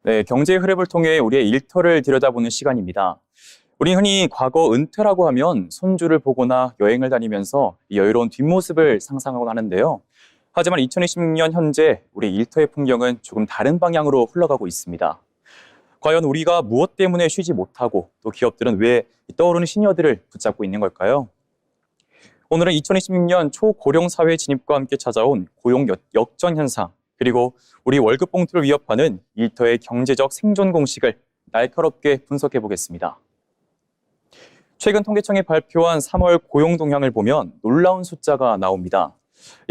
네, 경제의 흐름을 통해 우리의 일터를 들여다보는 시간입니다. 우리 흔히 과거 은퇴라고 하면 손주를 보거나 여행을 다니면서 여유로운 뒷모습을 상상하곤 하는데요. 하지만 2026년 현재 우리 일터의 풍경은 조금 다른 방향으로 흘러가고 있습니다. 과연 우리가 무엇 때문에 쉬지 못하고 또 기업들은 왜 떠오르는 시니어들을 붙잡고 있는 걸까요? 오늘은 2026년 초고령 사회 진입과 함께 찾아온 고용 역전 현상, 그리고 우리 월급 봉투를 위협하는 일터의 경제적 생존 공식을 날카롭게 분석해 보겠습니다. 최근 통계청이 발표한 3월 고용 동향을 보면 놀라운 숫자가 나옵니다.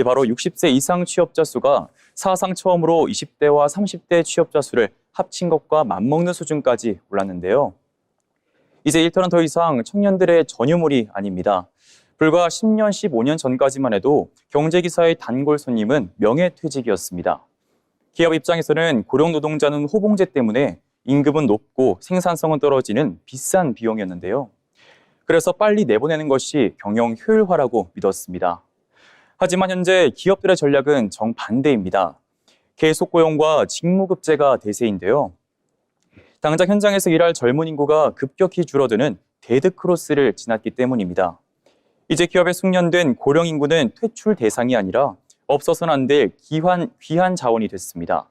바로 60세 이상 취업자 수가 사상 처음으로 20대와 30대 취업자 수를 합친 것과 맞먹는 수준까지 올랐는데요. 이제 일터는 더 이상 청년들의 전유물이 아닙니다. 불과 10년, 15년 전까지만 해도 경제기사의 단골 손님은 명예퇴직이었습니다. 기업 입장에서는 고령 노동자는 호봉제 때문에 임금은 높고 생산성은 떨어지는 비싼 비용이었는데요. 그래서 빨리 내보내는 것이 경영 효율화라고 믿었습니다. 하지만 현재 기업들의 전략은 정반대입니다. 계속 고용과 직무급제가 대세인데요. 당장 현장에서 일할 젊은 인구가 급격히 줄어드는 데드크로스를 지났기 때문입니다. 이제 기업에 숙련된 고령 인구는 퇴출 대상이 아니라 없어서는 안 될 귀한 자원이 됐습니다.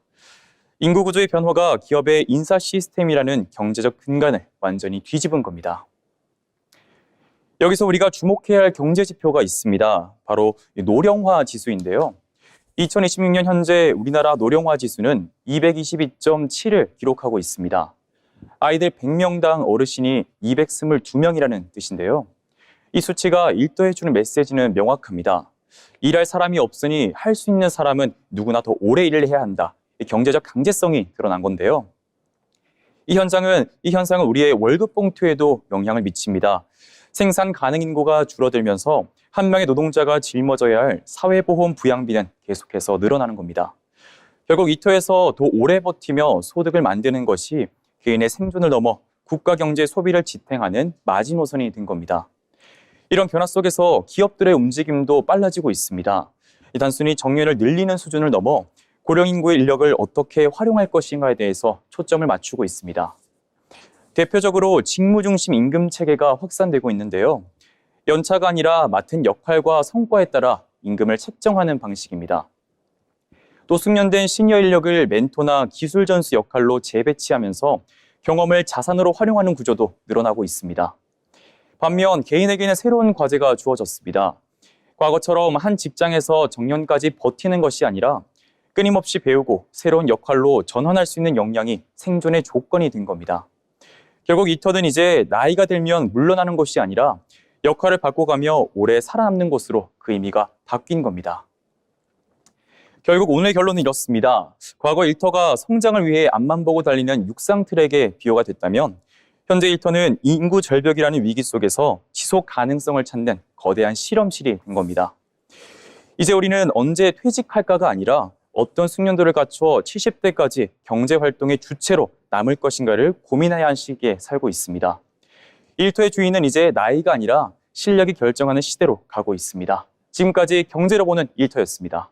인구 구조의 변화가 기업의 인사 시스템이라는 경제적 근간을 완전히 뒤집은 겁니다. 여기서 우리가 주목해야 할 경제 지표가 있습니다. 바로 노령화 지수인데요. 2026년 현재 우리나라 노령화 지수는 222.7을 기록하고 있습니다. 아이들 100명당 어르신이 222명이라는 뜻인데요. 이 수치가 일터에 주는 메시지는 명확합니다. 일할 사람이 없으니 할 수 있는 사람은 누구나 더 오래 일을 해야 한다. 경제적 강제성이 드러난 건데요. 이 현상은 우리의 월급 봉투에도 영향을 미칩니다. 생산 가능 인구가 줄어들면서 한 명의 노동자가 짊어져야 할 사회보험 부양비는 계속해서 늘어나는 겁니다. 결국 일터에서 더 오래 버티며 소득을 만드는 것이 개인의 생존을 넘어 국가 경제 소비를 지탱하는 마지노선이 된 겁니다. 이런 변화 속에서 기업들의 움직임도 빨라지고 있습니다. 단순히 정년을 늘리는 수준을 넘어 고령 인구의 인력을 어떻게 활용할 것인가에 대해서 초점을 맞추고 있습니다. 대표적으로 직무 중심 임금 체계가 확산되고 있는데요. 연차가 아니라 맡은 역할과 성과에 따라 임금을 책정하는 방식입니다. 또 숙련된 시니어 인력을 멘토나 기술 전수 역할로 재배치하면서 경험을 자산으로 활용하는 구조도 늘어나고 있습니다. 반면 개인에게는 새로운 과제가 주어졌습니다. 과거처럼 한 직장에서 정년까지 버티는 것이 아니라 끊임없이 배우고 새로운 역할로 전환할 수 있는 역량이 생존의 조건이 된 겁니다. 결국 일터는 이제 나이가 들면 물러나는 것이 아니라 역할을 바꿔가며 오래 살아남는 곳으로 그 의미가 바뀐 겁니다. 결국 오늘 결론은 이렇습니다. 과거 일터가 성장을 위해 앞만 보고 달리는 육상 트랙의 비유가 됐다면 현재 일터는 인구 절벽이라는 위기 속에서 지속 가능성을 찾는 거대한 실험실이 된 겁니다. 이제 우리는 언제 퇴직할까가 아니라 어떤 숙련도를 갖춰 70대까지 경제활동의 주체로 남을 것인가를 고민해야 하는 시기에 살고 있습니다. 일터의 주인은 이제 나이가 아니라 실력이 결정하는 시대로 가고 있습니다. 지금까지 경제로 보는 일터였습니다.